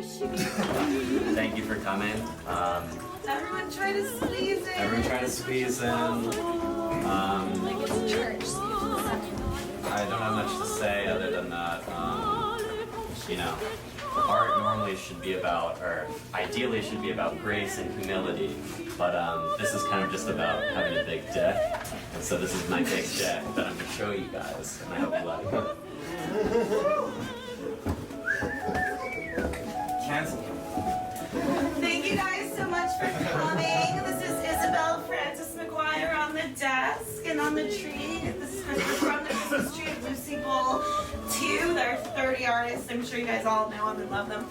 Thank you for coming. Everyone try to squeeze in. Everyone try to squeeze in. Like it's church. I don't have much to say other than that, art normally should be about, or ideally should be about grace and humility, but this is kind of just about having a big dick. And so this is my big dick that I'm going to show you guys, and I hope you like it. Cancel. Thank you guys so much for coming. This is Isabel Francis McGuire on the desk and on the tree. This is from the Christmas tree of Lucy Bowl 2. There are 30 artists. I'm sure you guys all know them and love them.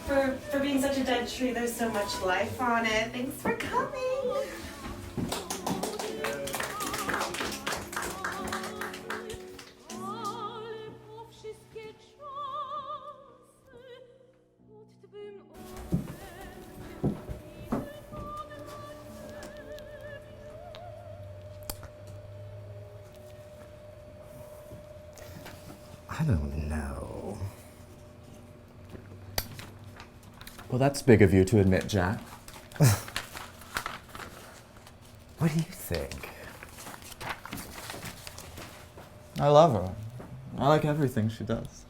For being such a dead tree, there's so much life on it. Thanks for coming. I don't know. Well, that's big of you to admit, Jack. What do you think? I love her. I like everything she does.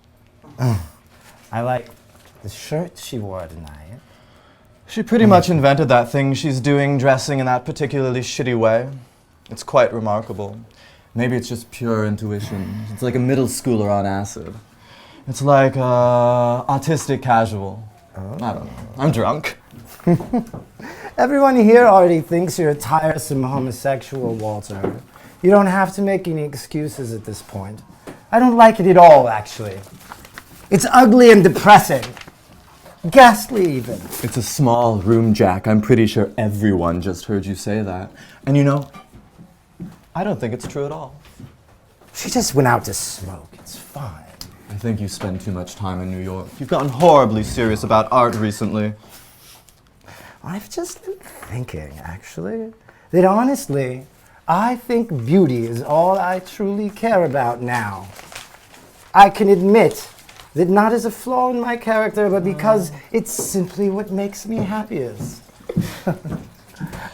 I like the shirt she wore tonight. She pretty much invented that thing she's doing, dressing in that particularly shitty way. It's quite remarkable. Maybe it's just pure intuition. It's like a middle schooler on acid. It's like autistic casual. Oh. I don't know. I'm drunk. Everyone here already thinks you're a tiresome homosexual, Walter. You don't have to make any excuses at this point. I don't like it at all, actually. It's ugly and depressing. Ghastly, even. It's a small room, Jack. I'm pretty sure everyone just heard you say that. And you know, I don't think it's true at all. She just went out to smoke. It's fine. I think you spend too much time in New York. You've gotten horribly serious about art recently. I've just been thinking, actually, that honestly, I think beauty is all I truly care about now. I can admit that not as a flaw in my character, but because it's simply what makes me happiest.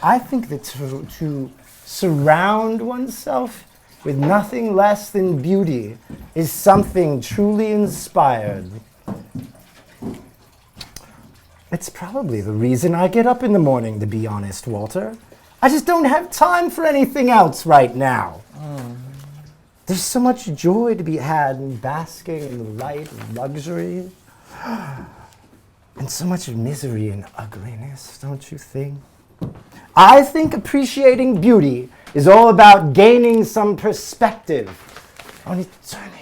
I think that to surround oneself with nothing less than beauty is something truly inspired. It's probably the reason I get up in the morning, to be honest, Walter. I just don't have time for anything else right now. There's so much joy to be had in basking in the light of luxury. And so much misery and ugliness, don't you think? I think appreciating beauty is all about gaining some perspective on eternity.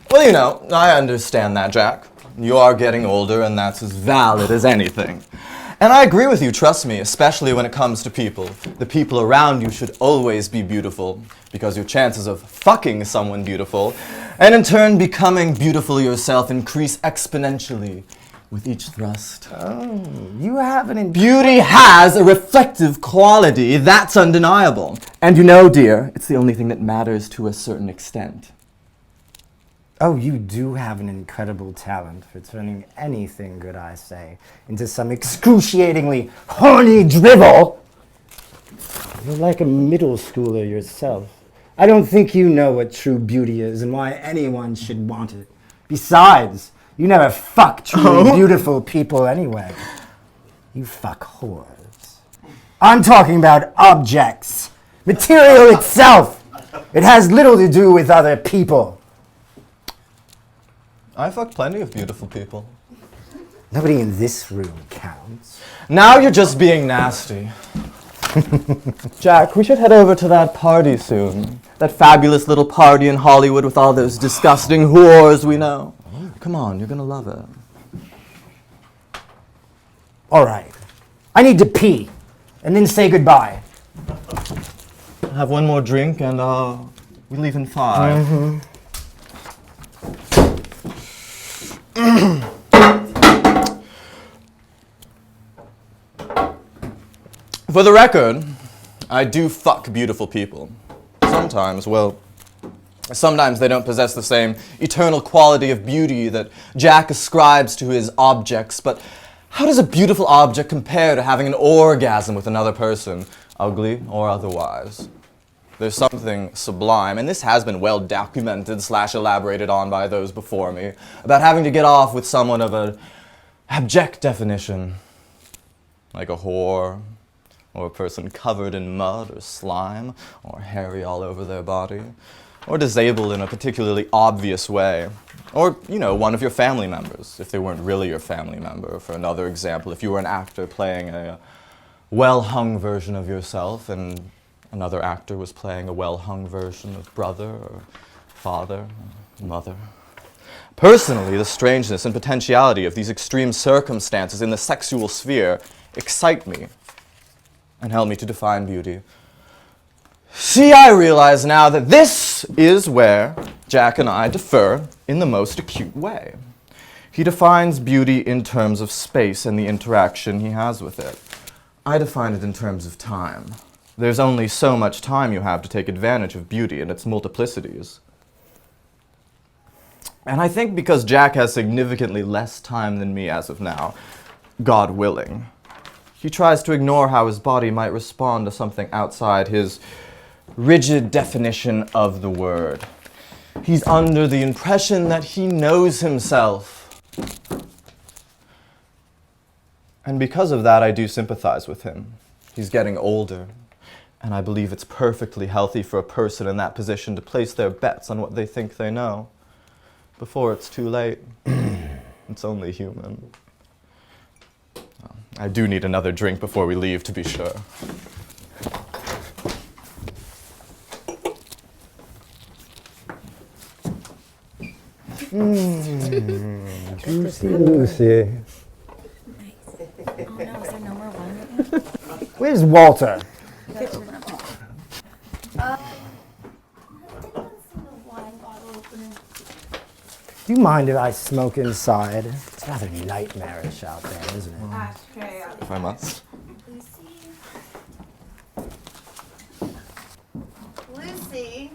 Well, you know, I understand that, Jack. You are getting older, and that's as valid as anything. And I agree with you, trust me, especially when it comes to people. The people around you should always be beautiful, because your chances of fucking someone beautiful, and in turn becoming beautiful yourself, increase exponentially with each thrust. Oh, you have an Beauty has a reflective quality, that's undeniable. And you know, dear, it's the only thing that matters to a certain extent. Oh, you do have an incredible talent for turning anything good I say into some excruciatingly horny drivel. You're like a middle schooler yourself. I don't think you know what true beauty is and why anyone should want it. Besides, you never fuck truly beautiful people anyway. You fuck whores. I'm talking about objects. Material itself. It has little to do with other people. I fuck plenty of beautiful people. Nobody in this room counts. Now you're just being nasty. Jack, we should head over to that party soon. That fabulous little party in Hollywood with all those disgusting whores we know. Come on, you're gonna love it. All right. I need to pee and then say goodbye. Have one more drink and we leave in 5. For the record, I do fuck beautiful people. Sometimes, well, sometimes they don't possess the same eternal quality of beauty that Jack ascribes to his objects, but how does a beautiful object compare to having an orgasm with another person, ugly or otherwise? There's something sublime, and this has been well documented / elaborated on by those before me, about having to get off with someone of an abject definition, like a whore, or a person covered in mud or slime, or hairy all over their body, or disabled in a particularly obvious way, or, one of your family members, if they weren't really your family member. For another example, if you were an actor playing a well-hung version of yourself, and another actor was playing a well-hung version of brother, or father, or mother. Personally, the strangeness and potentiality of these extreme circumstances in the sexual sphere excite me and help me to define beauty. See, I realize now that this is where Jack and I differ in the most acute way. He defines beauty in terms of space and the interaction he has with it. I define it in terms of time. There's only so much time you have to take advantage of beauty and its multiplicities. And I think because Jack has significantly less time than me as of now, God willing, he tries to ignore how his body might respond to something outside his rigid definition of the word. He's under the impression that he knows himself. And because of that, I do sympathize with him. He's getting older, and I believe it's perfectly healthy for a person in that position to place their bets on what they think they know before it's too late. It's only human. I do need another drink before we leave, to be sure. Juicy Lucy. Oh no, is there no more wine? Where's Walter? Do you mind if I smoke inside? It's rather nightmarish out there, isn't it? Ashtray. If I must. Lucy.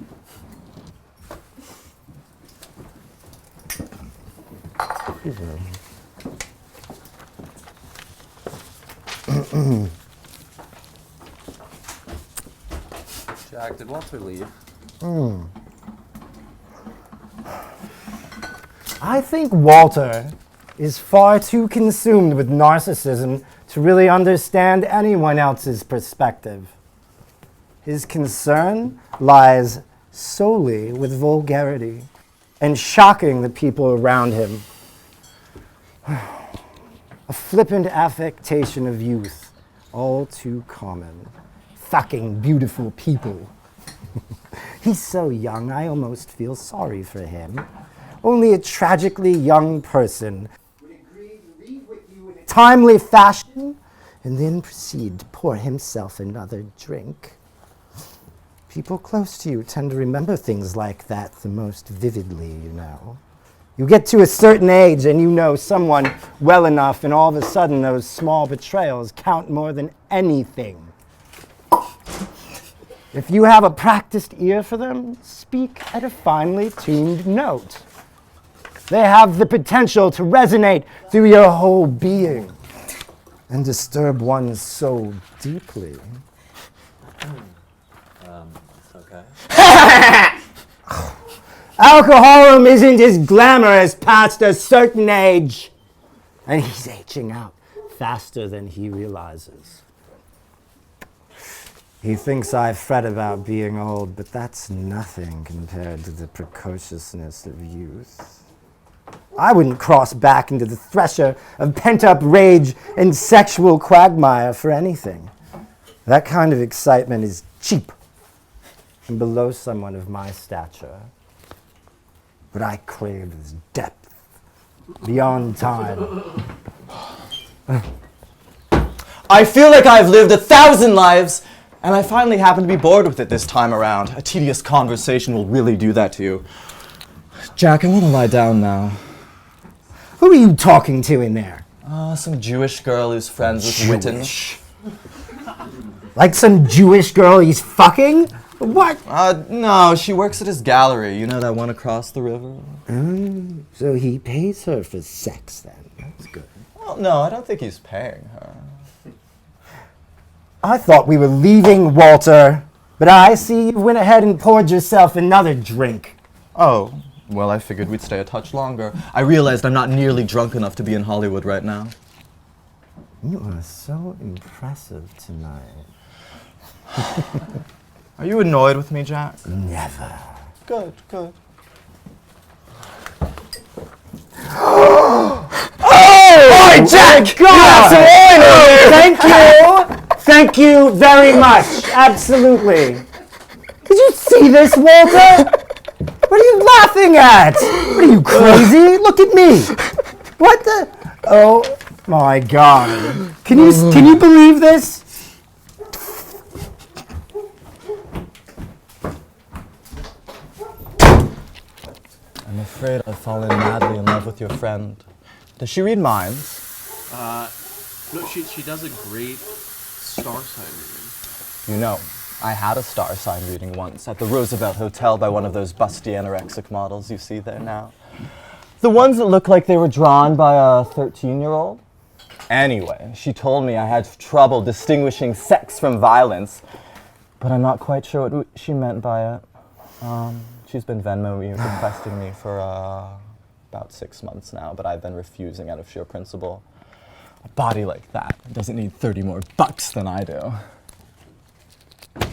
Jack, did Walter leave? I think Walter is far too consumed with narcissism to really understand anyone else's perspective. His concern lies solely with vulgarity and shocking the people around him. A flippant affectation of youth, all too common. Fucking beautiful people. He's so young, I almost feel sorry for him. Only a tragically young person would agree to read with you in a timely fashion and then proceed to pour himself another drink. People close to you tend to remember things like that the most vividly, you know. You get to a certain age and you know someone well enough, and all of a sudden those small betrayals count more than anything. If you have a practiced ear for them, speak at a finely tuned note. They have the potential to resonate through your whole being and disturb one so deeply. Okay. Alcoholism isn't as glamorous past a certain age, and he's aging out faster than he realizes. He thinks I fret about being old, but that's nothing compared to the precociousness of youth. I wouldn't cross back into the thresher of pent-up rage and sexual quagmire for anything. That kind of excitement is cheap and below someone of my stature. What I crave is depth, beyond time. I feel like I've lived 1,000 lives, and I finally happen to be bored with it this time around. A tedious conversation will really do that to you. Jack, I want to lie down now. Who are you talking to in there? Some Jewish girl who's friends with Witten. Like some Jewish girl he's fucking? What? No, she works at his gallery. You know that one across the river? So he pays her for sex then. That's good. Well, no, I don't think he's paying her. I thought we were leaving, Walter. But I see you went ahead and poured yourself another drink. Oh, well, I figured we'd stay a touch longer. I realized I'm not nearly drunk enough to be in Hollywood right now. You are so impressive tonight. Are you annoyed with me, Jack? Never. Good, good. Oh, Jack! God! Thank you! Thank you very much. Absolutely. Did you see this, Walter? What are you laughing at? What are you, crazy? Look at me. What the? Oh my God. Can you believe this? I'm afraid I've fallen madly in love with your friend. Does she read minds? No, she does a great star sign reading. You know, I had a star sign reading once at the Roosevelt Hotel by one of those busty anorexic models you see there now. The ones that look like they were drawn by a 13-year-old. Anyway, she told me I had trouble distinguishing sex from violence, but I'm not quite sure what she meant by it. She's been requesting me for about 6 months now, but I've been refusing out of sheer principle. A body like that doesn't need 30 more bucks than I do. Do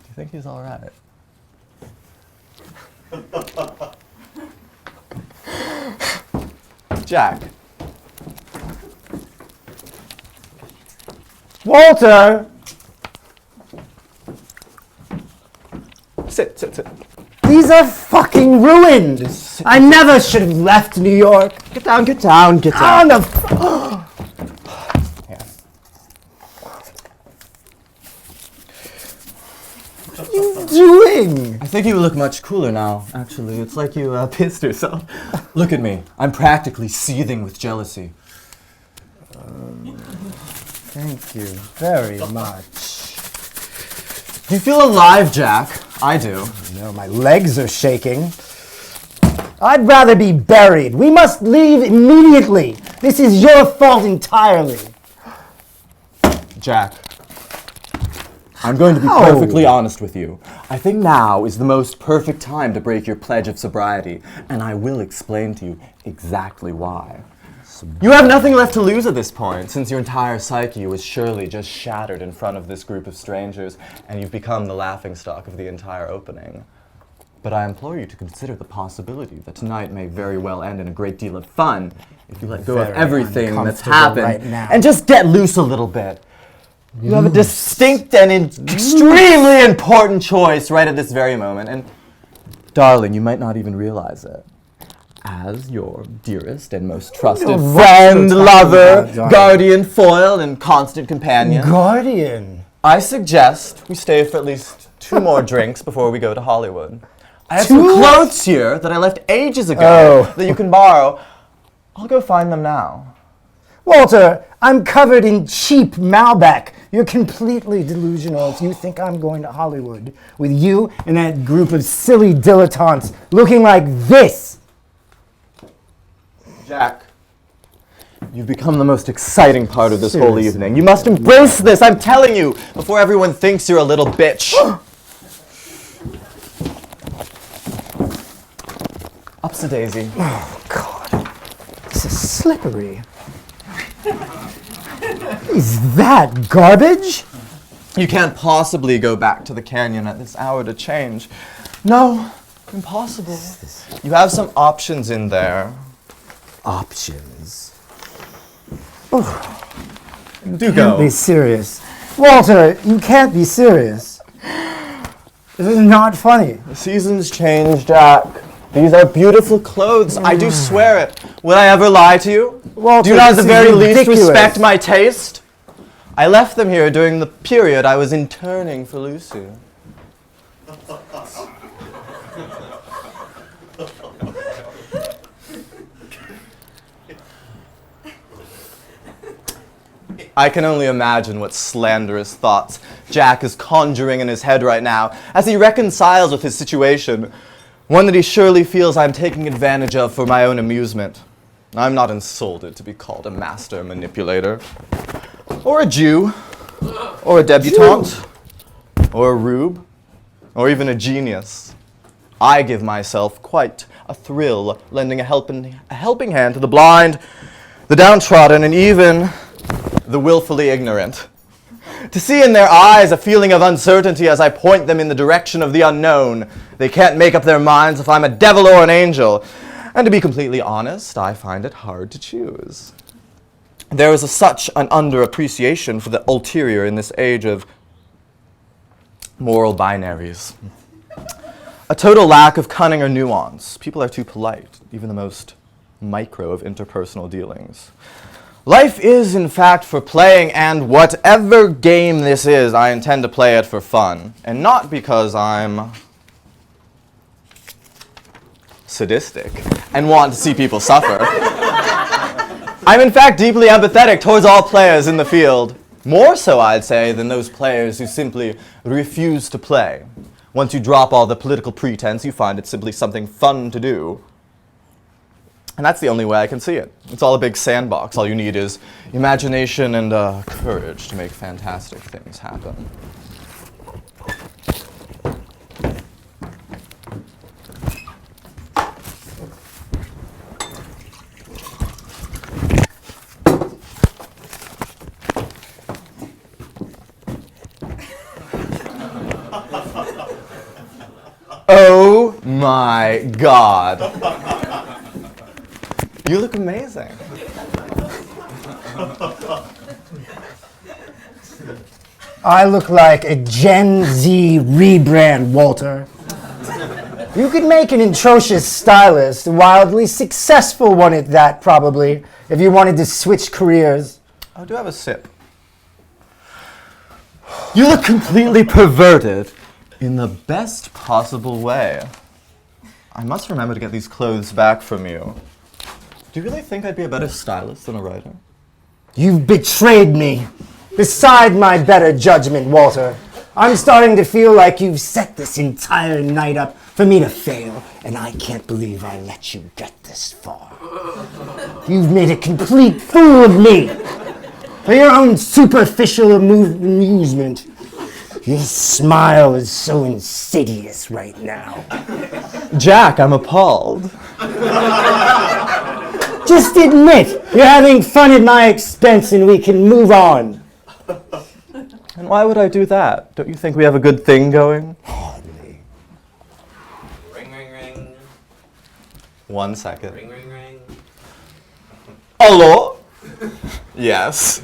you think he's all right? Jack. Walter! Sit. These are fucking ruined. I never should have left New York. Get down. On the Yeah. What are you doing? I think you look much cooler now, actually. It's like you pissed yourself. Look at me. I'm practically seething with jealousy. Thank you very much. Do you feel alive, Jack? I do. No, my legs are shaking. I'd rather be buried. We must leave immediately. This is your fault entirely. Jack, I'm going to be How? perfectly honest with you. I think now is the most perfect time to break your pledge of sobriety, and I will explain to you exactly why. You have nothing left to lose at this point, since your entire psyche was surely just shattered in front of this group of strangers, and you've become the laughingstock of the entire opening. But I implore you to consider the possibility that tonight may very well end in a great deal of fun if you let go of Very everything that's uncomfortable happened right now. and just get loose a little bit. You have a distinct and extremely important choice right at this very moment, and darling, you might not even realize it. As your dearest and most trusted What friend, you're talking lover, about, darling. guardian, foil, and constant companion, Guardian. I suggest we stay for at least 2 more drinks before we go to Hollywood. I have 2? some clothes here that I left ages ago Oh. that you can borrow. I'll go find them now. Walter, I'm covered in cheap Malbec. You're completely delusional if you think I'm going to Hollywood with you and that group of silly dilettantes looking like this. Jack, you've become the most exciting part of this whole Seriously. evening. You must embrace this, I'm telling you, before everyone thinks you're a little bitch. Upsy-daisy. Oh, God. This is slippery. Is that garbage? You can't possibly go back to the canyon at this hour to change. No, impossible. You have some options in there. Options. Do Can't be go. serious. Walter, you can't be serious. This is not funny. The seasons change, Jack. These are beautiful clothes. I do swear it. Would I ever lie to you? Walter, Do you not at this the is very least ridiculous. respect my taste? I left them here during the period I was interning for Lucy. I can only imagine what slanderous thoughts Jack is conjuring in his head right now as he reconciles with his situation, one that he surely feels I'm taking advantage of for my own amusement. I'm not insulted to be called a master manipulator, or a Jew, or a debutante, or a rube, or even a genius. I give myself quite a thrill, lending a helping hand to the blind, the downtrodden, and even the willfully ignorant. To see in their eyes a feeling of uncertainty as I point them in the direction of the unknown. They can't make up their minds if I'm a devil or an angel. And to be completely honest, I find it hard to choose. There is such an underappreciation for the ulterior in this age of moral binaries. A total lack of cunning or nuance. People are too polite, even the most micro of interpersonal dealings. Life is, in fact, for playing, and whatever game this is, I intend to play it for fun, and not because I'm sadistic and want to see people suffer. I'm, in fact, deeply empathetic towards all players in the field, more so, I'd say, than those players who simply refuse to play. Once you drop all the political pretense, you find it's simply something fun to do. And that's the only way I can see it. It's all a big sandbox. All you need is imagination and courage to make fantastic things happen. Oh my God. You look amazing. I look like a Gen Z rebrand, Walter. You could make an atrocious stylist, a wildly successful one at that, probably, if you wanted to switch careers. I do have a sip. You look completely perverted in the best possible way. I must remember to get these clothes back from you. Do you really think I'd be a better stylist than a writer? You've betrayed me. Beside my better judgment, Walter. I'm starting to feel like you've set this entire night up for me to fail, and I can't believe I let you get this far. You've made a complete fool of me for your own superficial amusement. Your smile is so insidious right now. Jack, I'm appalled. Just admit you're having fun at my expense and we can move on. And why would I do that? Don't you think we have a good thing going? Hardly. Ring, ring, ring. 1 second. Ring, ring, ring. Hello? Yes.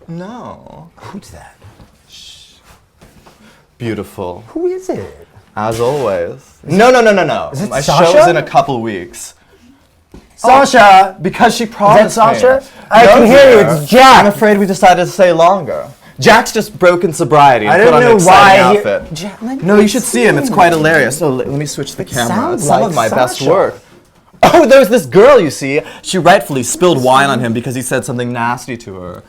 No. Who's that? Beautiful. Who is it? As always. No. Is it My Sasha? show's in a couple weeks. Sasha! Because she Is that promised Sasha? me. I No, can hear you, dear. it's Jack! I'm afraid we decided to stay longer. Jack's just broken sobriety and I put don't on an know exciting why outfit. Jack, No, you should see him. It's quite hilarious. So let me switch the camera. sounds It's some like of my best Sasha. work. Oh, there's this girl, you see. She rightfully spilled wine on him because he said something nasty to her.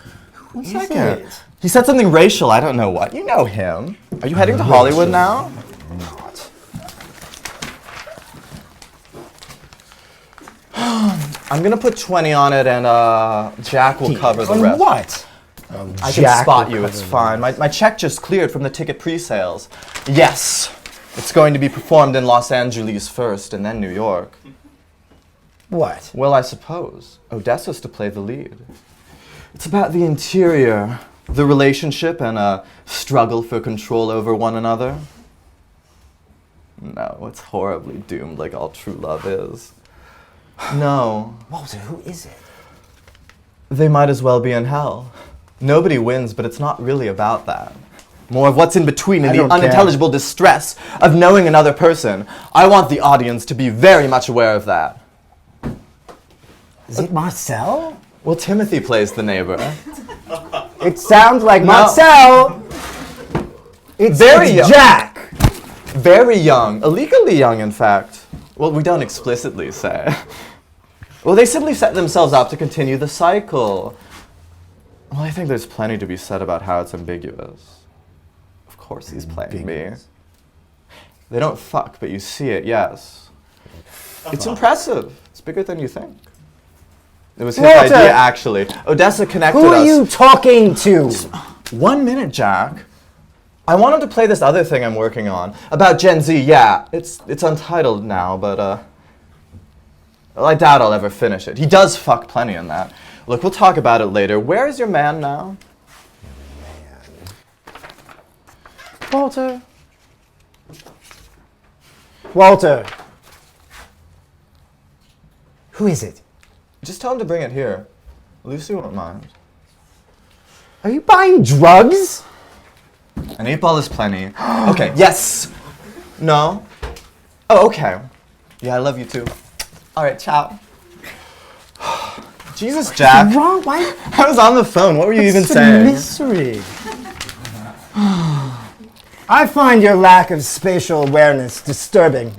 One second. it? He said something racial. I don't know what. You know him. Are you heading to Hollywood now? Not. I'm gonna put 20 on it, and Jack will cover the On rest. what? I can spot you. It's fine. My check just cleared from the ticket pre-sales. Yes, it's going to be performed in Los Angeles first, and then New York. What? Well, I suppose Odessa's to play the lead. It's about the interior, the relationship, and a struggle for control over one another. No, it's horribly doomed, like all true love is. No, Walter, who is it? they might as well be in hell. Nobody wins, but it's not really about that. More of what's in between I and don't the care. unintelligible distress of knowing another person. I want the audience to be very much aware of that. Is it Marcel? Well, Timothy plays the neighbor. It sounds like No. Marcel! It's Very it's young. Jack! Very young, illegally young, in fact. Well, we don't explicitly say. Well, they simply set themselves up to continue the cycle. Well, I think there's plenty to be said about how it's ambiguous. Of course he's playing me. They don't fuck, but you see it, yes. It's impressive. It's bigger than you think. It was his Walter! idea, actually. Odessa connected Who us. are you talking to? 1 minute, Jack. I want him to play this other thing I'm working on about Gen Z. Yeah, it's untitled now, but well, I doubt I'll ever finish it. He does fuck plenty in that. Look, we'll talk about it later. Where is your man now? Walter. Walter. Who is it? Just tell him to bring it here. Lucy won't mind. Are you buying drugs? An 8-ball is plenty. Okay, yes. No. Oh, okay. Yeah, I love you too. All right, ciao. Jesus, Jack. Wrong? Why? I was on the phone. What were you even It's a saying? mystery. I find your lack of spatial awareness disturbing.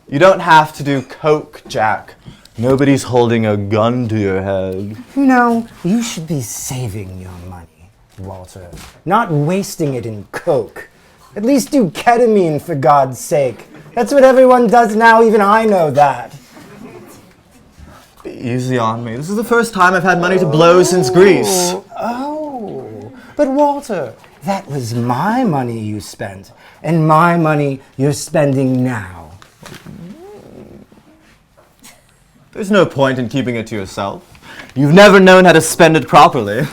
You don't have to do coke, Jack. Nobody's holding a gun to your head. You know, you should be saving your money, Walter, not wasting it in coke. At least do ketamine, for God's sake. That's what everyone does now, even I know that. Be easy on me. This is the first time I've had money to blow since Greece. Oh, but Walter, that was my money you spent, and my money you're spending now. There's no point in keeping it to yourself. You've never known how to spend it properly.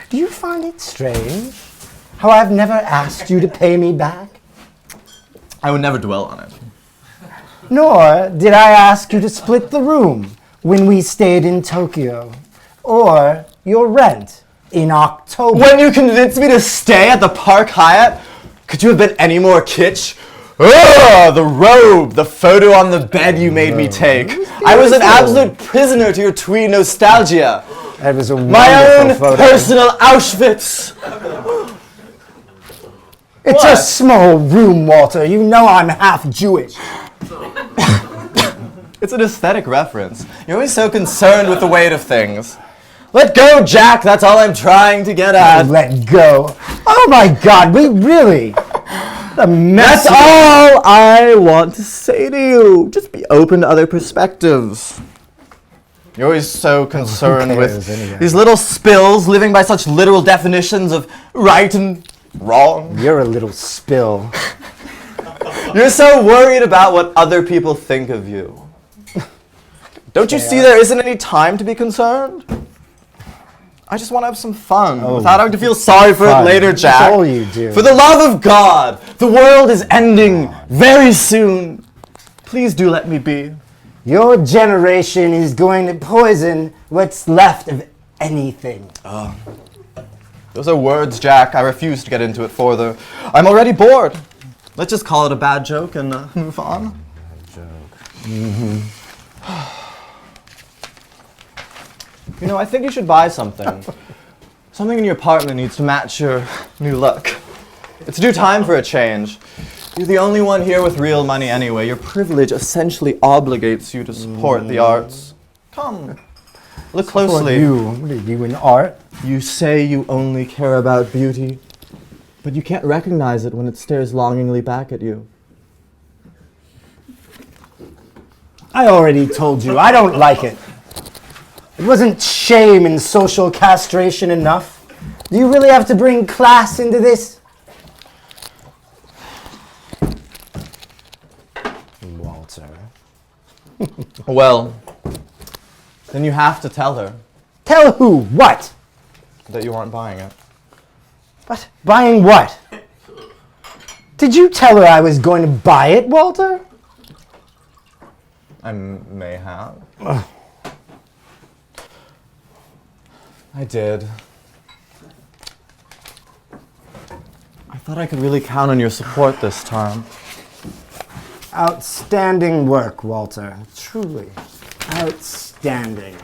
Do you find it strange how I've never asked you to pay me back? I would never dwell on it. Nor did I ask you to split the room when we stayed in Tokyo, or your rent in October. When you convinced me to stay at the Park Hyatt, could you have been any more kitsch? Ugh, the robe, the photo on the bed you made me take. I was an absolute prisoner to your twee nostalgia. That was a My wonderful own photo. personal Auschwitz. It's What? a small room, Walter. You know I'm half Jewish. It's an aesthetic reference. You're always so concerned with the weight of things. Let go, Jack. That's all I'm trying to get at. Let go. Oh my God, we really. The mess. That's all I want to say to you. Just be open to other perspectives. You're always so concerned cares with anyway? these little spills, living by such literal definitions of right and wrong. You're a little spill. You're so worried about what other people think of you. Don't you see there isn't any time to be concerned? I just want to have some fun without having to feel sorry for Fun. it later, That's Jack. all you do. For the love of God, the world is ending very soon. Please do let me be. Your generation is going to poison what's left of anything. Those are words, Jack. I refuse to get into it further. I'm already bored. Let's just call it a bad joke and move on. You know, I think you should buy something. Something in your apartment needs to match your new look. It's due time for a change. You're the only one here with real money anyway. Your privilege essentially obligates you to support the arts. Come, look closely. What are you in art? You say you only care about beauty, but you can't recognize it when it stares longingly back at you. I already told you, I don't like it. It wasn't shame and social castration enough. Do you really have to bring class into this? Walter. Well, then you have to tell her Tell who? What? that you aren't buying it. What? Buying what? Did you tell her I was going to buy it, Walter? I may have. I did. I thought I could really count on your support this time. Outstanding work, Walter. Truly. Outstanding.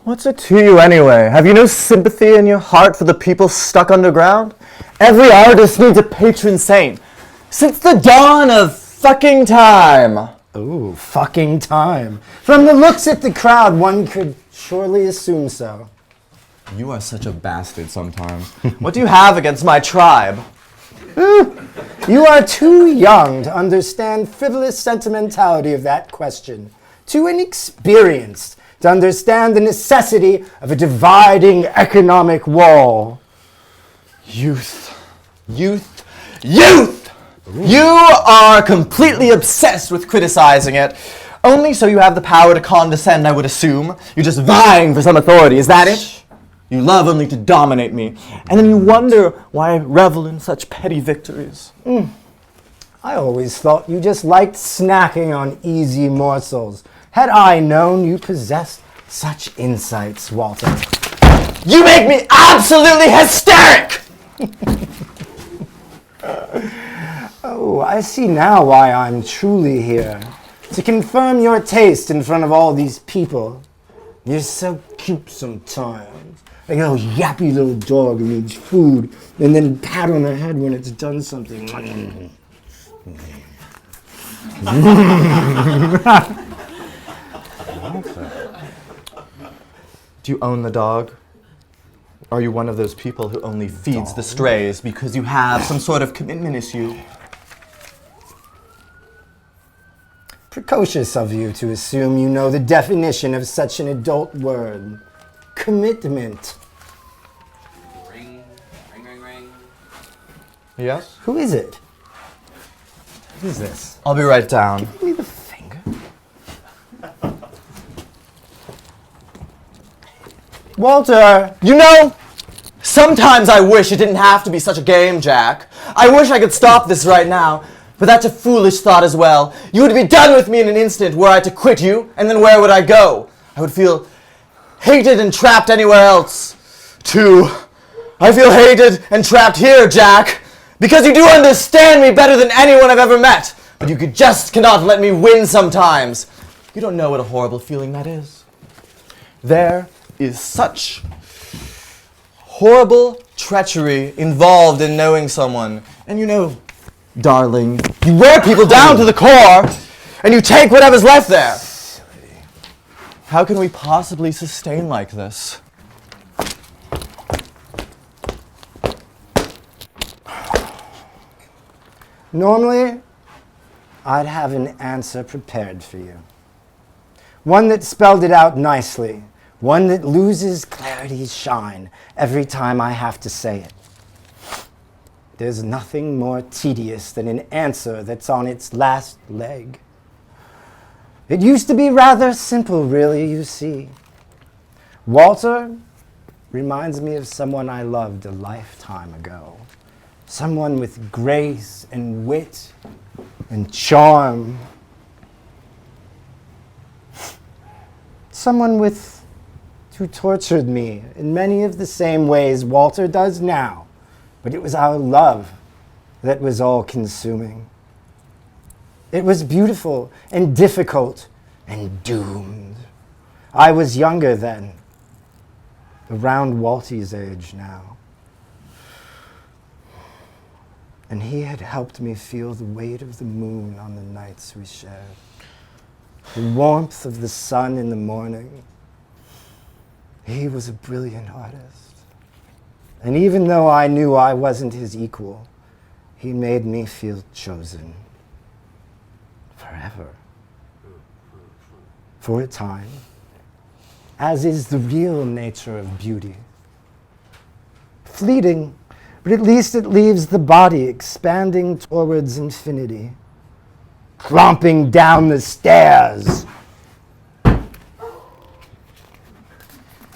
What's it to you anyway? Have you no sympathy in your heart for the people stuck underground? Every artist needs a patron saint. Since the dawn of fucking time. Ooh, fucking time. From the looks at the crowd, one could surely assume so. You are such a bastard sometimes. What do you have against my tribe? You are too young to understand frivolous sentimentality of that question. Too inexperienced to understand the necessity of a dividing economic wall. Youth. Youth. Youth! You are completely obsessed with criticizing it. Only so you have the power to condescend, I would assume. You're just vying for some authority, is that it? You love only to dominate me. And then you wonder why I revel in such petty victories. I always thought you just liked snacking on easy morsels. Had I known you possessed such insights, Walter. You make me absolutely hysteric! Oh, I see now why I'm truly here. To confirm your taste in front of all these people. You're so cute sometimes. Like a little yappy little dog who needs food and then pat on the head when it's done something. Do you own the dog? Are you one of those people who only feeds the strays because you have some sort of commitment issue? Precocious of you to assume you know the definition of such an adult word. Commitment. Ring, ring, ring, ring. Yes? Who is it? Who is this? I'll be right down. Give me the finger. Walter! You know, sometimes I wish it didn't have to be such a game, Jack. I wish I could stop this right now, but that's a foolish thought as well. You would be done with me in an instant were I to quit you, and then where would I go? I would feel hated and trapped anywhere else. I feel hated and trapped here, Jack, because you do understand me better than anyone I've ever met, but you just cannot let me win sometimes. You don't know what a horrible feeling that is. There is such horrible treachery involved in knowing someone. And you know, darling, you wear people down to the core, and you take whatever's left there. How can we possibly sustain like this? Normally, I'd have an answer prepared for you. One that spelled it out nicely. One that loses clarity's shine every time I have to say it. There's nothing more tedious than an answer that's on its last leg. It used to be rather simple, really, you see. Walter reminds me of someone I loved a lifetime ago. Someone with grace and wit and charm. Someone who tortured me in many of the same ways Walter does now. But it was our love that was all-consuming. It was beautiful and difficult and doomed. I was younger then, around Walty's age now. And he had helped me feel the weight of the moon on the nights we shared, the warmth of the sun in the morning. He was a brilliant artist. And even though I knew I wasn't his equal, he made me feel chosen. Forever. For a time. As is the real nature of beauty. Fleeting, but at least it leaves the body expanding towards infinity. Clomping down the stairs.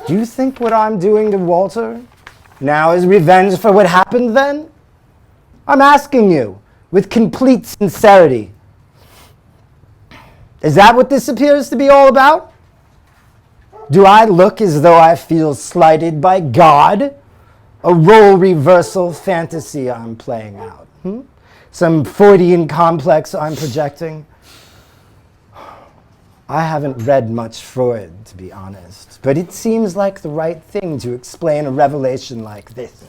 Do you think what I'm doing to Walter now is revenge for what happened then? I'm asking you, with complete sincerity. Is that what this appears to be all about? Do I look as though I feel slighted by God? A role reversal fantasy I'm playing out? Some Freudian complex I'm projecting? I haven't read much Freud, to be honest, but it seems like the right thing to explain a revelation like this.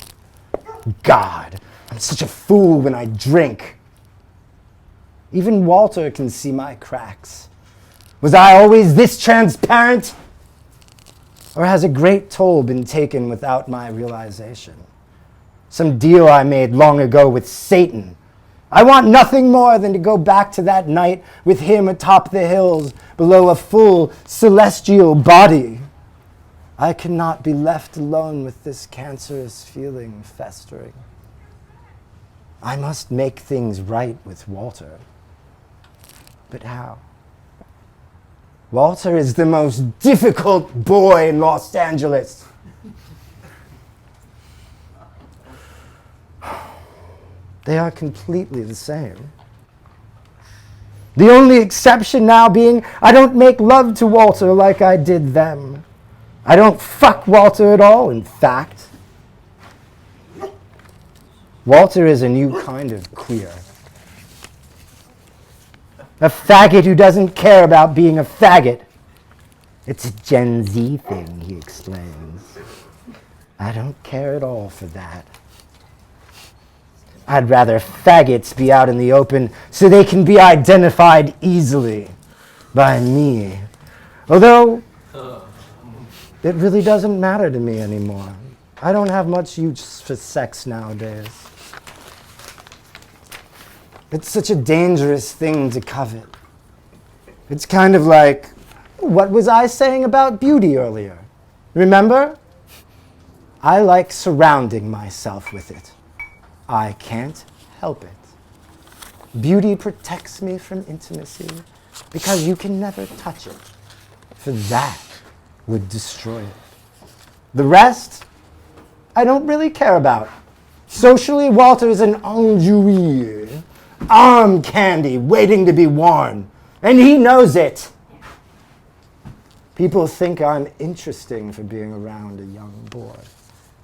God, I'm such a fool when I drink. Even Walter can see my cracks. Was I always this transparent? Or has a great toll been taken without my realization? Some deal I made long ago with Satan. I want nothing more than to go back to that night with him atop the hills below a full celestial body. I cannot be left alone with this cancerous feeling festering. I must make things right with Walter. But how? Walter is the most difficult boy in Los Angeles. They are completely the same. The only exception now being I don't make love to Walter like I did them. I don't fuck Walter at all, in fact. Walter is a new kind of queer. A faggot who doesn't care about being a faggot. It's a Gen Z thing, he explains. I don't care at all for that. I'd rather faggots be out in the open so they can be identified easily by me. Although, it really doesn't matter to me anymore. I don't have much use for sex nowadays. It's such a dangerous thing to covet. It's kind of like, what was I saying about beauty earlier? Remember? I like surrounding myself with it. I can't help it. Beauty protects me from intimacy because you can never touch it, for that would destroy it. The rest, I don't really care about. Socially, Walter is an ennui, arm candy waiting to be worn, and he knows it. People think I'm interesting for being around a young boy.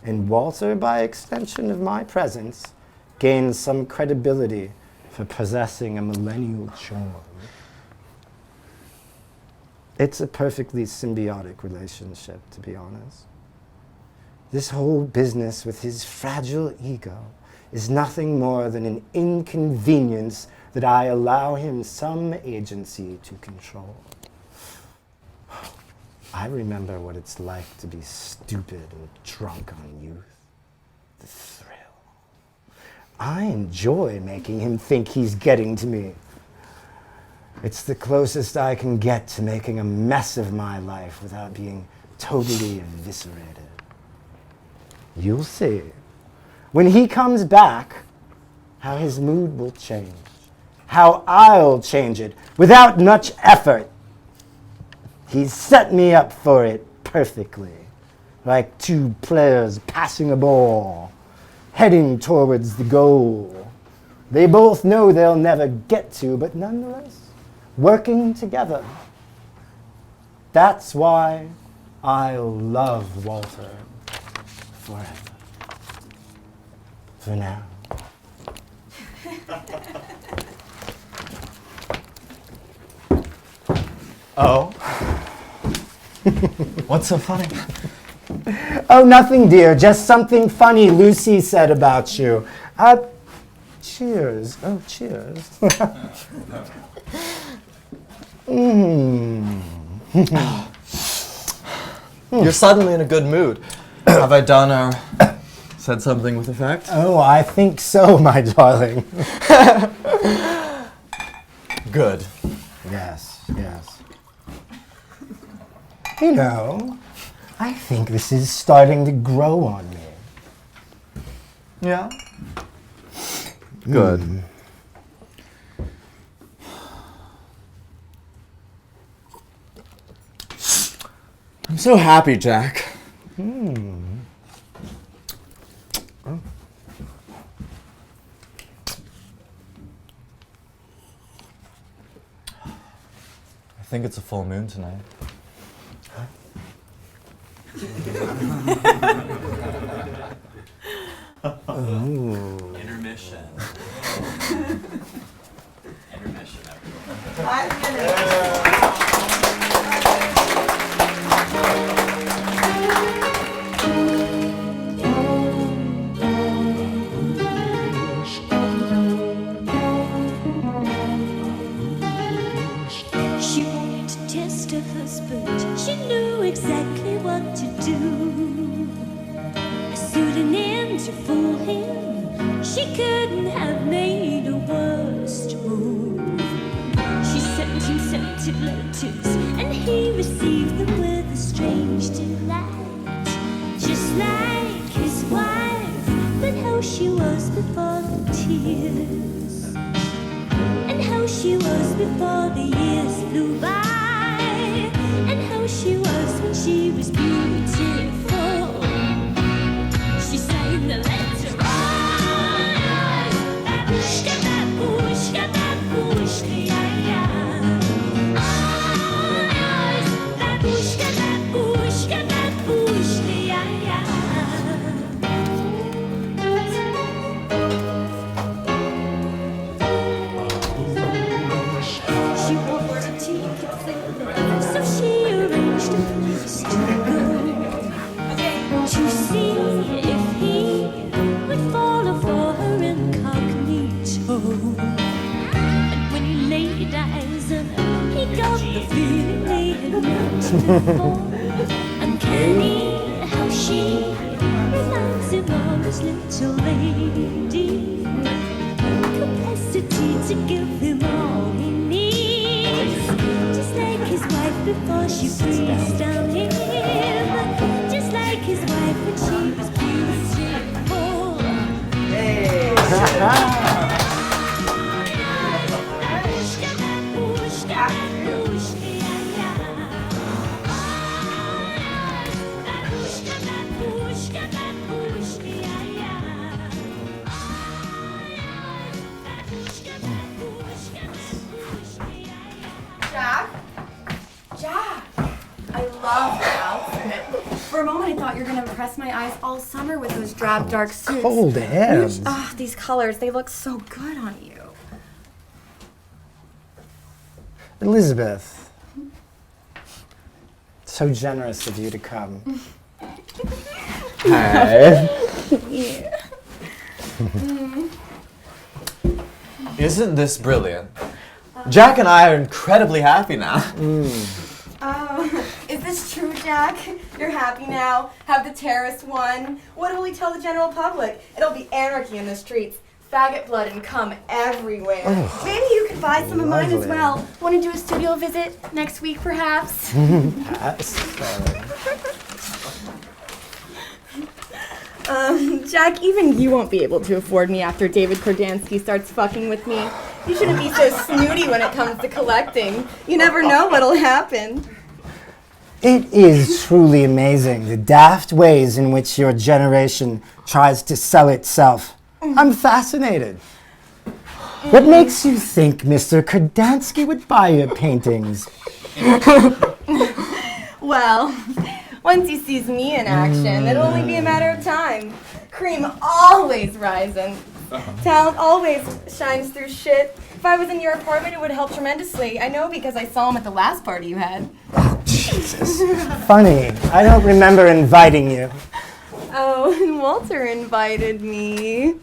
And Walter, by extension of my presence, gains some credibility for possessing a millennial charm. It's a perfectly symbiotic relationship, to be honest. This whole business with his fragile ego is nothing more than an inconvenience that I allow him some agency to control. I remember what it's like to be stupid and drunk on youth. The thrill. I enjoy making him think he's getting to me. It's the closest I can get to making a mess of my life without being totally eviscerated. You'll see, when he comes back, how his mood will change. How I'll change it without much effort. He's set me up for it perfectly, like two players passing a ball, heading towards the goal. They both know they'll never get to, but nonetheless, working together. That's why I'll love Walter forever. For now. Oh? What's so funny? Oh, nothing, dear. Just something funny Lucy said about you. Cheers. Oh, cheers. You're suddenly in a good mood. Have I done or said something with effect? Oh, I think so, my darling. Good. Yes, yes. You know, I think this is starting to grow on me. Yeah? Good. I'm so happy, Jack. I think it's a full moon tonight. Intermission. Intermission, everyone. 5 minutes. test of husband, she knew exactly what to do. A pseudonym to fool him, she couldn't have made a worse move. She sent him scented letters, and he received them with a strange delight. Just like his wife, but how she was before the tears, and how she was before the years flew by, and how she was when she was beautiful. She sang the letter, babushka, babushka, babushka, ya. Babushka, babushka, babushka, ya. She wanted to take it there, so she arranged a place to go, to see if he would follow for her incognito. And when he laid eyes on her, he got the feeling they had met before. Uncanny how she reminds him of his little lady, capacity to give him all he needs, just like his wife before she breathed on him, just like his wife when she was beautiful. Babushka, babushka, babushka, ya, ya. Babushka, babushka, babushka, ya, ya. Babushka, babushka, babushka, ya, ya. Jack? Jack! I love your outfit. For a moment, I thought you were going to impress my eyes all summer with those drab, dark suits. Cold hands. Ah, these colors, they look so good on you. Elizabeth, so generous of you to come. Hi. Isn't this brilliant? Jack and I are incredibly happy now. Oh, is this true, Jack? You're happy now? Have the terrorists won? What will we tell the general public? It'll be anarchy in the streets. Faggot blood and cum everywhere. Maybe you could buy some of mine as lovely. well. Want to do a studio visit next week, perhaps? Jack, even you won't be able to afford me after David Kordansky starts fucking with me. You shouldn't be so snooty when it comes to collecting. You never know what'll happen. It is truly amazing the daft ways in which your generation tries to sell itself. I'm fascinated. What makes you think Mr. Kordansky would buy your paintings? Well, once he sees me in action, it'll only be a matter of time. Cream always rising. Talent always shines through shit. If I was in your apartment, it would help tremendously. I know because I saw him at the last party you had. Oh, Jesus. Funny. I don't remember inviting you. Oh, and Walter invited me.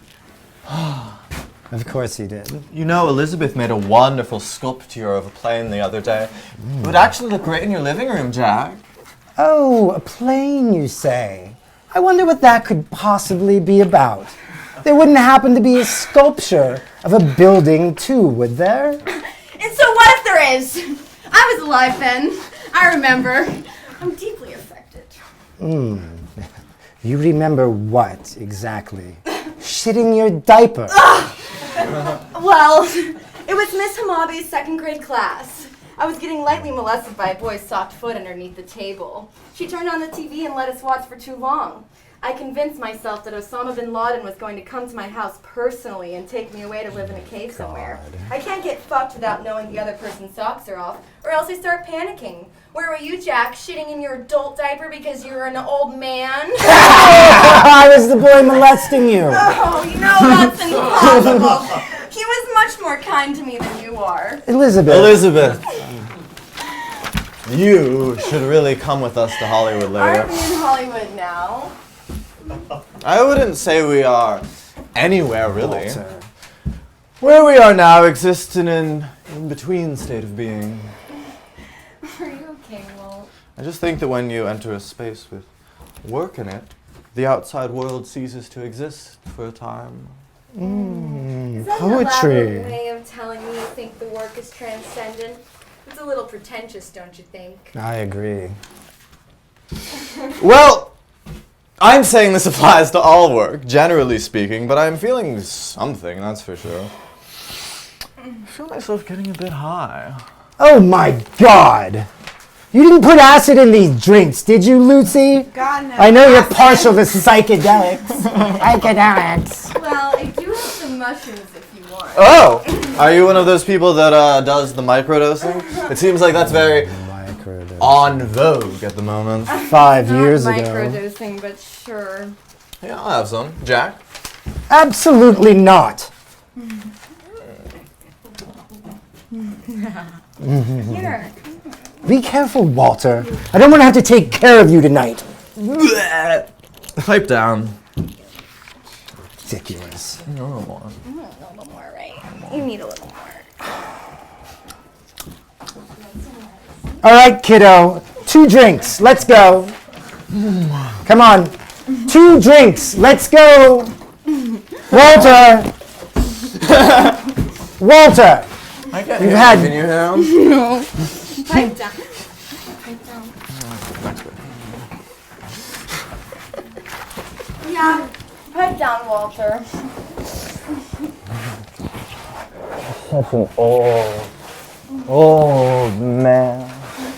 Of course he did. You know, Elizabeth made a wonderful sculpture of a plane the other day. It would actually look great in your living room, Jack. Oh, a plane, you say? I wonder what that could possibly be about. There wouldn't happen to be a sculpture of a building, too, would there? And so what if there is? I was alive then. I remember. I'm deeply affected. You remember what, exactly? Shitting your diaper. Well, it was Miss Hamabe's second grade class. I was getting lightly molested by a boy's soft foot underneath the table. She turned on the TV and let us watch for too long. I convinced myself that Osama bin Laden was going to come to my house personally and take me away to live in a cave somewhere. I can't get fucked without knowing the other person's socks are off, or else I start panicking. Where were you, Jack, shitting in your adult diaper because you're an old man? I was the boy molesting you. Oh, you know that's impossible. He was much more kind to me than you are. Elizabeth. Elizabeth, you should really come with us to Hollywood Aren't later. we in Hollywood now? I wouldn't say we are anywhere, really. Walter. Where we are now exists in an in-between state of being. okay, Walt. I just think that when you enter a space with work in it, the outside world ceases to exist for a time. Is that an Poetry. elaborate way of telling me you think the work is transcendent? It's a little pretentious, don't you think? I agree. Well, I'm saying this applies to all work, generally speaking, but I'm feeling something, that's for sure. I feel myself getting a bit high. Oh my God! You didn't put acid in these drinks, did you, Lucy? God, no. I know you're partial to psychedelics. Psychedelics. Well, I do have some mushrooms if you want. Oh! Are you one of those people that does the microdosing? It seems like that's very Microdose. on vogue at the moment. 5 years Not ago. microdosing, but sure. Yeah, I'll have some. Jack? Absolutely not. Here. Be careful, Walter. I don't want to have to take care of you tonight. Pipe down. Ridiculous. A little more, right? You need a little more. All right, kiddo. 2 drinks. Let's go. Come on. 2 drinks. Let's go. Walter. Walter. I can't You've hear had- you. Can you hear him? No. Pipe down. Pipe down. Yeah. Pipe down, Walter. Such an old man.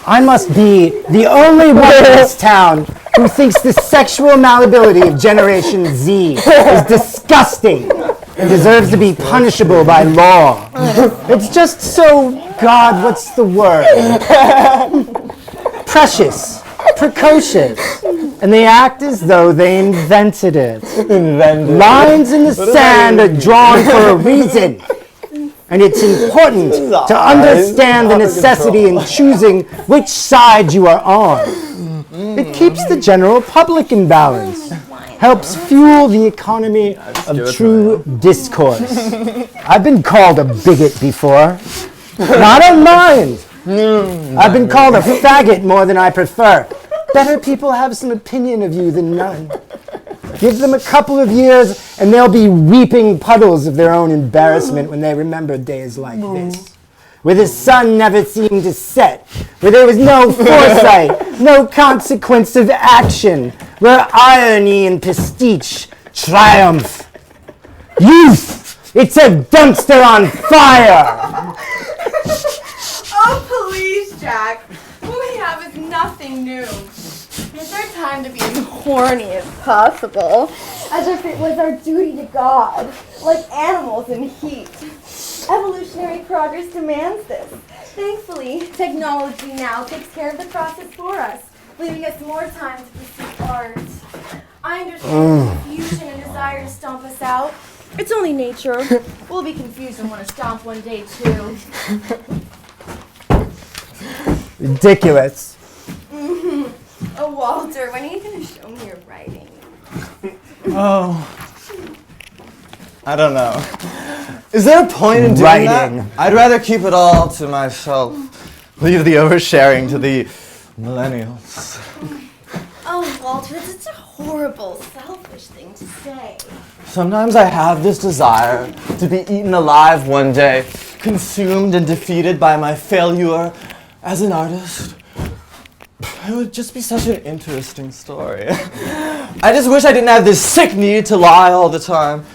I must be the only one in this town who thinks the sexual malleability of Generation Z is disgusting and deserves to be punishable by law. It's just so, God, what's the word? Precious, precocious, and they act as though they invented it. Lines in the sand are drawn for a reason. And it's important to understand the necessity in choosing which side you are on. It keeps the general public in balance, helps fuel the economy of true discourse. I've been called a bigot before. I don't mind. I've been called a faggot more than I prefer. Better people have some opinion of you than none. Give them a couple of years and they'll be weeping puddles of their own embarrassment when they remember days like this, where the sun never seemed to set, where there was no foresight, no consequence of action, where irony and prestige triumph. Youth! It's a dumpster on fire! Oh, please, Jack. What we have is nothing new. It's our time to be as horny as possible, as if it was our duty to God, like animals in heat. Evolutionary progress demands this. Thankfully, technology now takes care of the process for us, leaving us more time to pursue art. I understand the confusion and desire to stomp us out. It's only nature. We'll be confused and want to stomp one day, too. Ridiculous. Oh, Walter, when are you going to show me your writing? Oh. I don't know. Is there a point in doing Writing. that? I'd rather keep it all to myself. Leave the oversharing to the millennials. Oh, Walter, that's such a horrible, selfish thing to say. Sometimes I have this desire to be eaten alive one day, consumed and defeated by my failure as an artist. It would just be such an interesting story. I just wish I didn't have this sick need to lie all the time.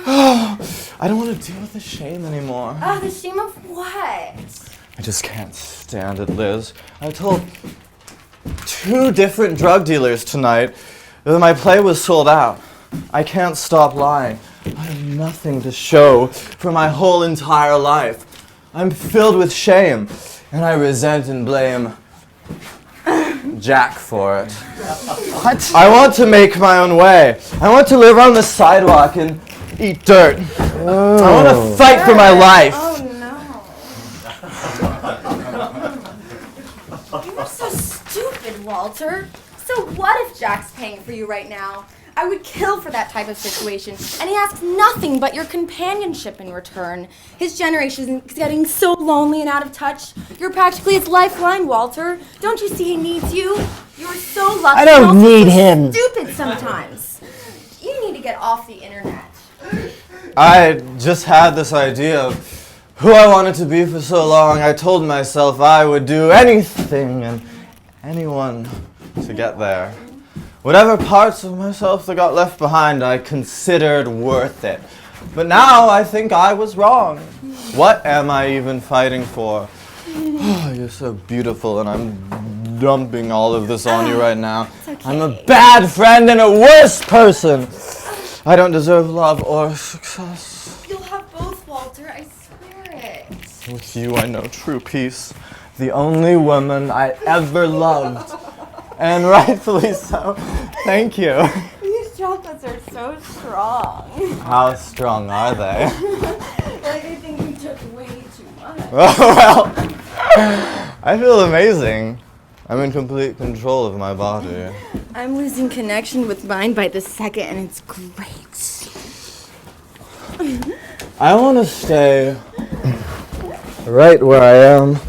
I don't want to deal with the shame anymore. Oh, the shame of what? I just can't stand it, Liz. I told 2 different drug dealers tonight that my play was sold out. I can't stop lying. I have nothing to show for my whole entire life. I'm filled with shame, and I resent and blame Jack for it. What? I want to make my own way. I want to live on the sidewalk and eat dirt. I want to fight for my life. Oh, no. You're so stupid, Walter. So what if Jack's paying for you right now? I would kill for that type of situation. And he asks nothing but your companionship in return. His generation is getting so lonely and out of touch. You're practically his lifeline, Walter. Don't you see he needs you? You're so lucky. I don't and also need so him. Stupid sometimes. You need to get off the internet. I just had this idea of who I wanted to be for so long. I told myself I would do anything and anyone to get there. Whatever parts of myself that got left behind, I considered worth it. But now I think I was wrong. What am I even fighting for? Oh, you're so beautiful, and I'm dumping all of this on you right now. I'm a bad friend and a worse person. I don't deserve love or success. You'll have both, Walter. I swear it. With you, I know true peace. The only woman I ever loved. And rightfully so. Thank you. These chocolates are so strong. How strong are they? Like I think you took way too much. Oh, well, I feel amazing. I'm in complete control of my body. I'm losing connection with mine by the second, and it's great. I want to stay right where I am.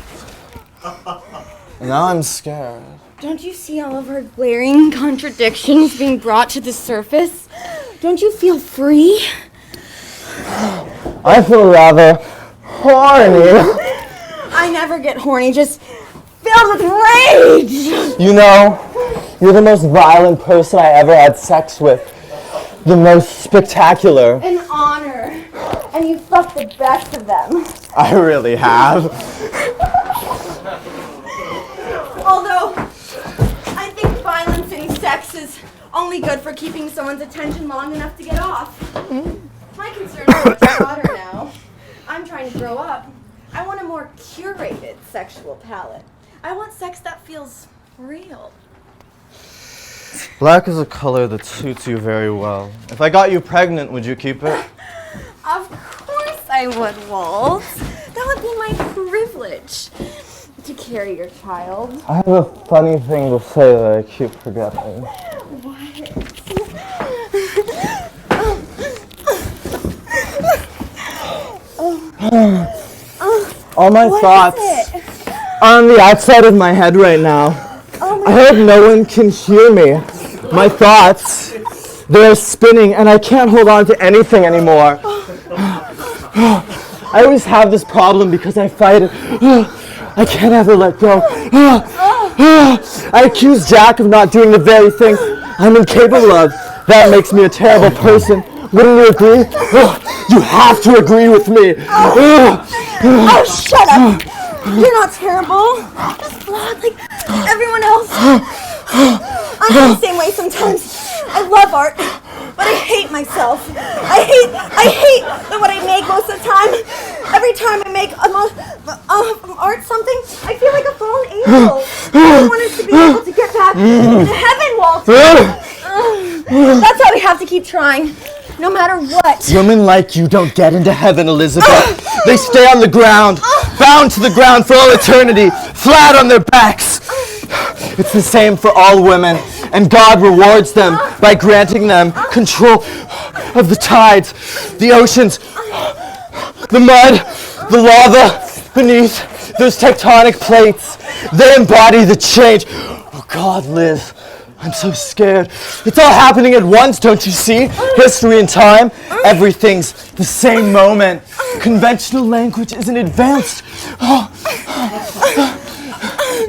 Now I'm scared. Don't you see all of our glaring contradictions being brought to the surface? Don't you feel free? I feel rather horny. I never get horny, just filled with rage! You know, you're the most violent person I ever had sex with. The most spectacular. An honor. And you fuck the best of them. I really have. Although, I think violence in sex is only good for keeping someone's attention long enough to get off. My concerns are much broader now. I'm trying to grow up. I want a more curated sexual palette. I want sex that feels real. Black is a color that suits you very well. If I got you pregnant, would you keep it? Of course I would, Walt. That would be my privilege to carry your child. I have a funny thing to say that I keep forgetting. All my thoughts are on the outside of my head right now. I hope no one can hear me. My thoughts, they're spinning and I can't hold on to anything anymore. I always have this problem because I fight it. I can't ever let go. I accuse Jack of not doing the very thing I'm incapable of. That makes me a terrible person. Wouldn't you agree? You have to agree with me. Oh, shut up! You're not terrible. Just flawed like everyone else. I'm the same way sometimes. I love art, but I hate myself. I hate that what I make most of the time. Every time I make art something, I feel like a fallen angel. I want us to be able to get back into heaven, Walter. That's why we have to keep trying, no matter what. Women like you don't get into heaven, Elizabeth. They stay on the ground, bound to the ground for all eternity, flat on their backs. It's the same for all women, and God rewards them by granting them control of the tides, the oceans, the mud, the lava beneath those tectonic plates. They embody the change. Oh God, Liz, I'm so scared. It's all happening at once, don't you see? History and time, everything's the same moment. Conventional language isn't advanced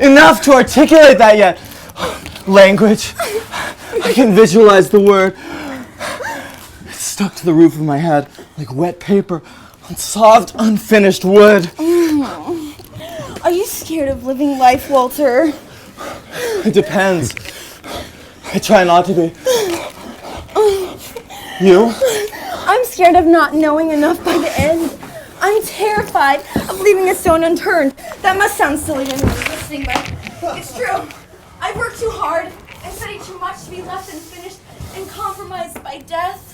enough to articulate that yet. Language, I can visualize the word. It's stuck to the roof of my head like wet paper on soft, unfinished wood. Are you scared of living life, Walter? It depends. I try not to be. You? I'm scared of not knowing enough by the end. I'm terrified of leaving a stone unturned. That must sound silly to anyone listening, but it's true. I've worked too hard and studied too much to be left unfinished and compromised by death.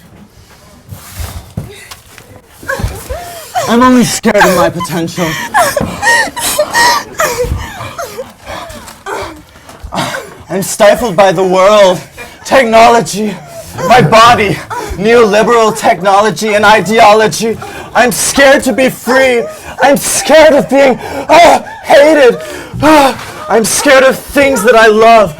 I'm only scared of my potential. I'm stifled by the world, technology, my body, neoliberal technology and ideology. I'm scared to be free. I'm scared of being hated. I'm scared of things that I love.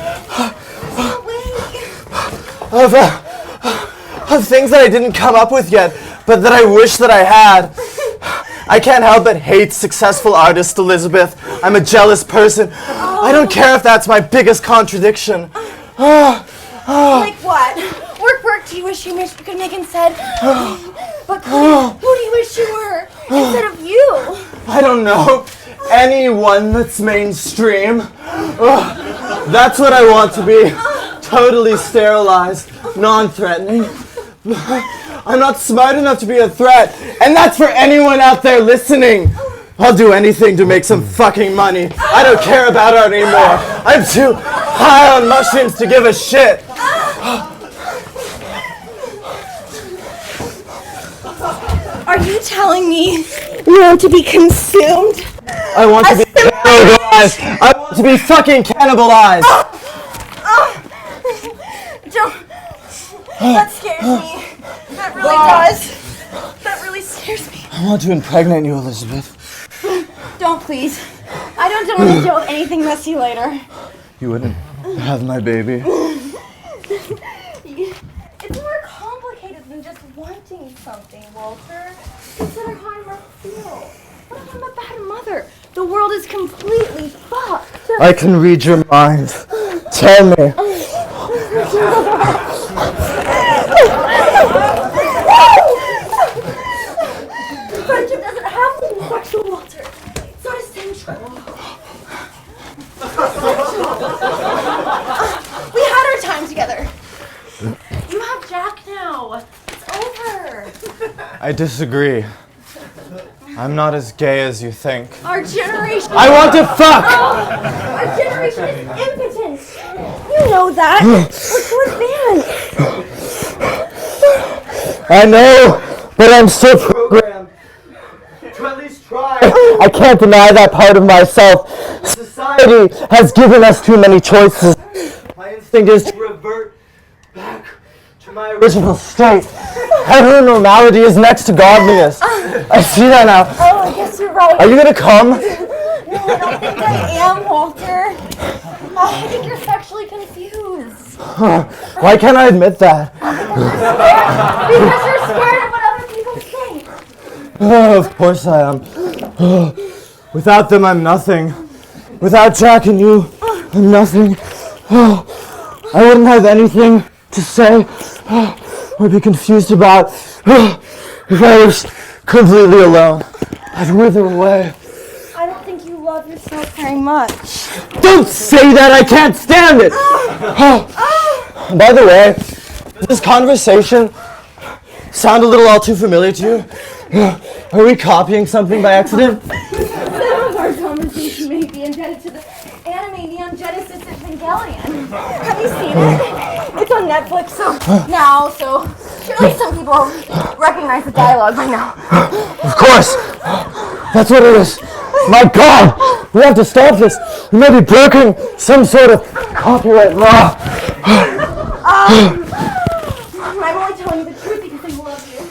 Of things that I didn't come up with yet, but that I wish that I had. I can't help but hate successful artists, Elizabeth. I'm a jealous person. I don't care if that's my biggest contradiction. Like what? Work, do you wish you could make instead? But who do you wish you were instead of you? I don't know. Anyone that's mainstream. That's what I want to be. Totally sterilized, non-threatening. I'm not smart enough to be a threat, and that's for anyone out there listening. I'll do anything to make some fucking money. I don't care about art anymore. I'm too high on mushrooms to give a shit. Are you telling me you want to be consumed? I want to be cannibalized. I want to be fucking cannibalized. Don't. That scares me. That really does. That really scares me. I want to impregnate you, Elizabeth. Don't, please. I don't want to deal with anything messy later. You wouldn't have my baby. It's more complicated than just wanting something, Walter. Consider how I must feel. What if I'm a bad mother? The world is completely fucked. I can read your mind. Tell me. Friendship doesn't have to be sexual, Walter. It's not essential. We had our time together. You have Jack now. It's over. I disagree. I'm not as gay as you think. Our generation. I want to fuck! Our generation is impotent. You know that. We're too advanced. I know, but I'm still programmed. To at least try. I can't deny that part of myself. Society has given us too many choices. My instinct is to revert back to my original state. Heteronormality is next to godliness. I see that now. Oh, I guess you're right. Are you gonna come? No, I don't think I am, Walter. I think you're sexually confused. Why can't I admit that? Because you're scared of what other people think. Oh, of course I am. Without them, I'm nothing. Without Jack and you, I'm nothing. I wouldn't have anything to say or be confused about if I was completely alone. I'd wither away. I don't think you love yourself very much. Don't say that! I can't stand it! By the way, does this conversation sound a little all too familiar to you? Are we copying something by accident? Some of our conversation may be indebted to the anime Neon Genesis Evangelion. Have you seen it? It's on Netflix so surely some people recognize the dialogue by now. Of course! That's what it is. My God! We have to stop this. We may be breaking some sort of copyright law. I'm only telling you the truth because I love you.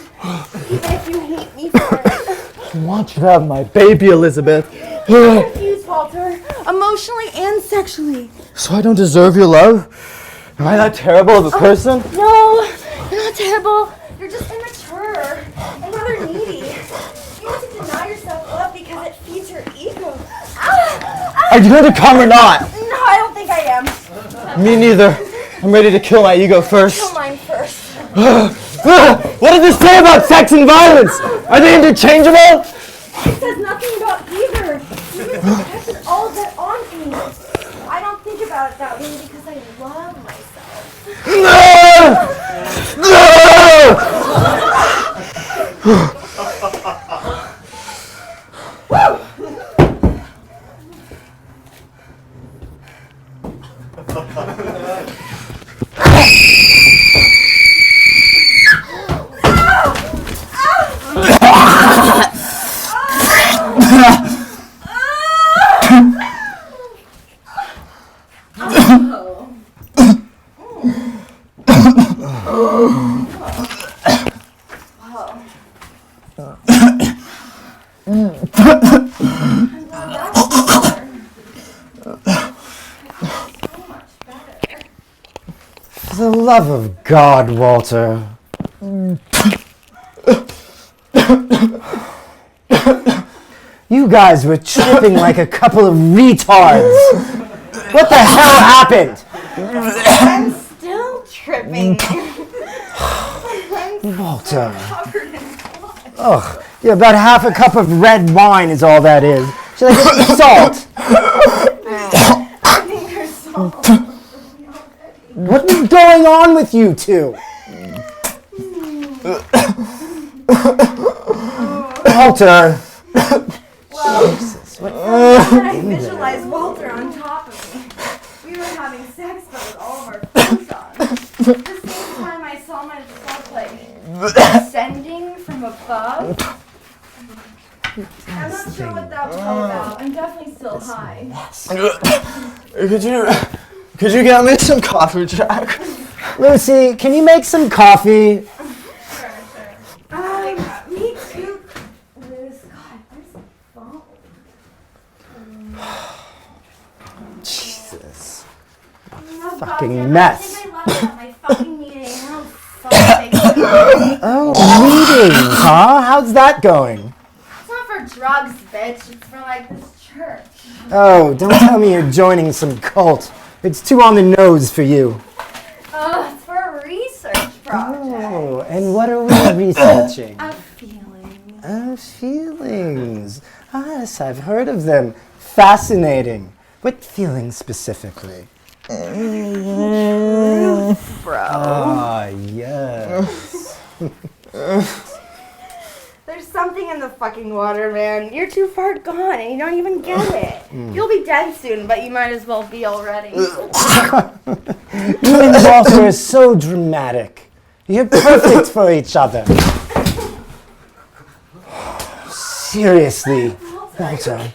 Even if you hate me for it. I want you to have my baby, Elizabeth. I'm confused, Walter. Emotionally and sexually. So I don't deserve your love? Am I that terrible of a person? No, you're not terrible. You're just immature and rather needy. You want to deny yourself love because it feeds your ego. Are you going to come or not? No, I don't think I am. Me neither. I'm ready to kill my ego first. Kill mine first. What does this say about sex and violence? Are they interchangeable? It says nothing about either. You just projected all of that onto me. I don't think about it that way because I love myself. For the love of God, Walter. You guys were tripping like a couple of retards. What the hell happened? I'm still tripping. Walter. Covered in blood. Ugh. Yeah, about half a cup of red wine is all that is. Should I get some salt? I think there's salt. What's going on with you two? Walter. Well, Jesus, what? when I visualized Walter on top of me, we were having sex but with all of our clothes on. At the same time, I saw myself like descending from above. I'm not sure what that was all about. I'm definitely still high. Could you get me some coffee, Jack? Lucy, can you make some coffee? Me too, Liz. God, where's the phone? Jesus. Oh, Fucking God, mess. I think I left it at my fucking meeting. Oh, fuck. Oh, meetings, huh? How's that going? It's not for drugs, bitch. It's for like this church. Oh, don't tell me you're joining some cult. It's too on the nose for you. Oh, it's for a research project. Oh, and what are we researching? A feeling. Oh, feelings. Yes, I've heard of them. Fascinating. What feelings specifically? Bro. Ah, yes. There's something in the fucking water, man. You're too far gone and you don't even get it. You'll be dead soon, but you might as well be already. You and Walter are so dramatic. You're perfect for each other. Seriously, Walter.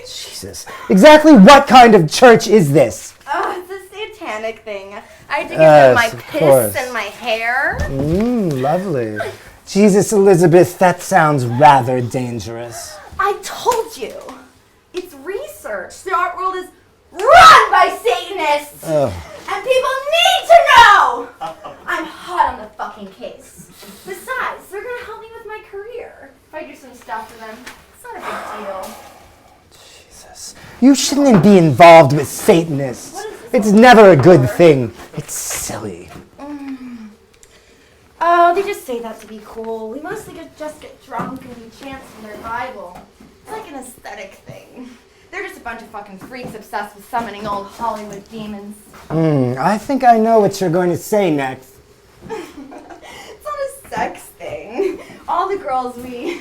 Jesus. Exactly what kind of church is this? Oh, it's a satanic thing. I had to give Yes, them my of piss course. and my hair. Lovely. Jesus, Elizabeth, that sounds rather dangerous. I told you. It's research. The art world is run by Satanists. Oh. And people need to know. I'm hot on the fucking case. Besides, they're going to help me with my career. If I do some stuff for them, it's not a big deal. Jesus. You shouldn't be involved with Satanists. What is this It's all never a good for? thing. It's silly. Oh, they just say that to be cool. We mostly just get drunk and chant from their Bible. It's like an aesthetic thing. They're just a bunch of fucking freaks obsessed with summoning old Hollywood demons. I think I know what you're going to say next. It's not a sex thing. All the girls they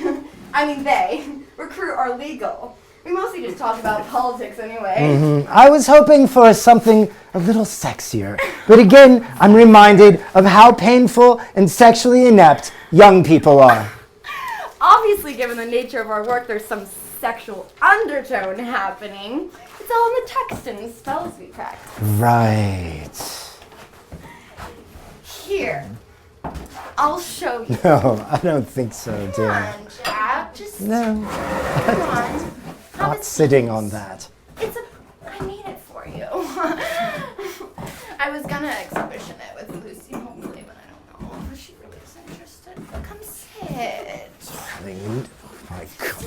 recruit are legal. We mostly just talk about politics anyway. I was hoping for something a little sexier. But again, I'm reminded of how painful and sexually inept young people are. Obviously, given the nature of our work, there's some sexual undertone happening. It's all in the text and spells we practice. Right. Here, I'll show you. No, I don't think so, Come dear. on, Jack. Just No, come on. Have not a sitting seat. on that. I made it for you. I was gonna exhibition it with Lucy, hopefully, but I don't know if she really is interested. But come sit. Darling, oh my God.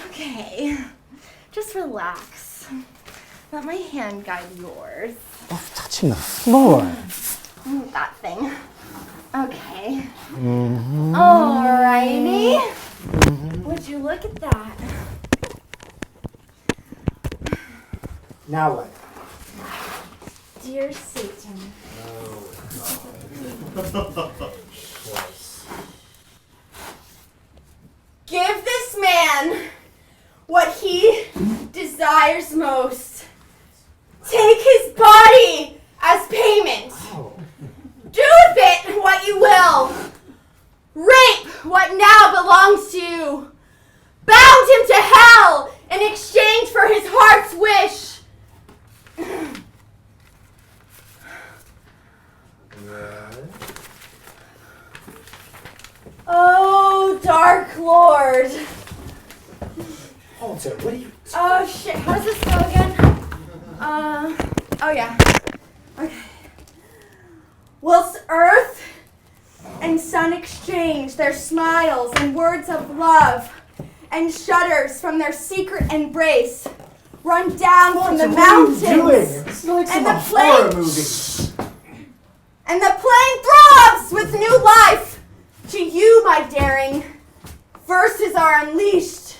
Okay, just relax. Let my hand guide yours. Oh, touching the floor. That thing. Okay. Alrighty. Would you look at that? Now what? Dear Satan. Give this man what he desires most. Take his body as payment. Do with it what you will. Rape what now belongs to you. Bound him to hell in exchange for his heart's wish. Oh, Dark Lord. Walter, what are you... Oh shit, how does this go again? Oh yeah. Okay. Whilst Earth and Sun exchange their smiles and words of love, and shudders from their secret embrace run down from the mountains, It's like and some the horror plane, movie. and the plane throbs with new life. To you, my daring, verses are unleashed.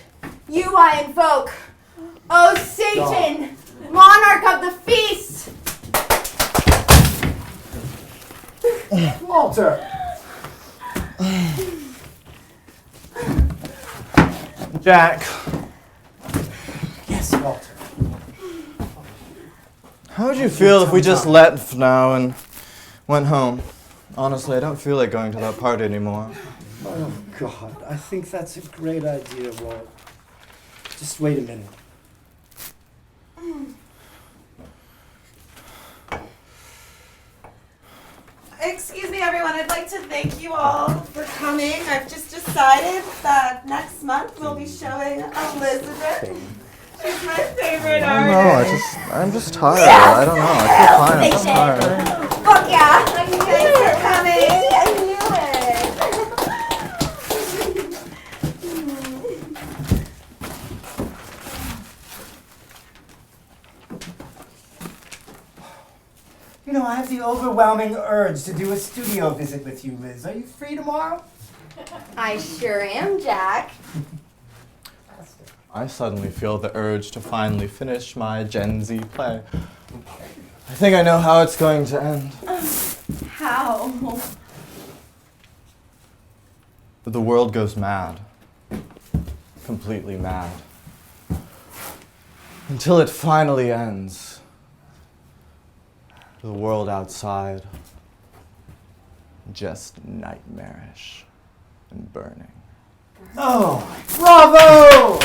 You I invoke, O Satan, monarch of the feast. Walter! Jack, Yes, Walter. how would you feel if we just left now and went home? Honestly, I don't feel like going to that party anymore. Oh, God. I think that's a great idea, Walt. Just wait a minute. Excuse me, everyone. I'd like to thank you all for coming. I've just decided that next month we'll be showing Elizabeth. She's my favorite artist. I'm just tired. I don't know. I feel fine. I'm just tired. Fuck yeah. Thank you guys for coming. I knew it. You know, I have the overwhelming urge to do a studio visit with you, Liz. Are you free tomorrow? I sure am, Jack. I suddenly feel the urge to finally finish my Gen Z play. I think I know how it's going to end. How? The world goes mad. Completely mad. Until it finally ends. The world outside, just nightmarish and burning. Oh, bravo!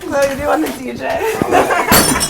So you want the DJ?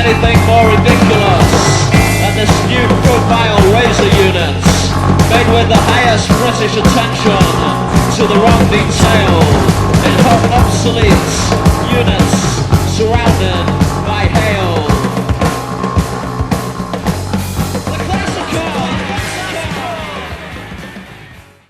Anything more ridiculous than this new profile razor units made with the highest British attention to the wrong detail in hot obsolete units surrounding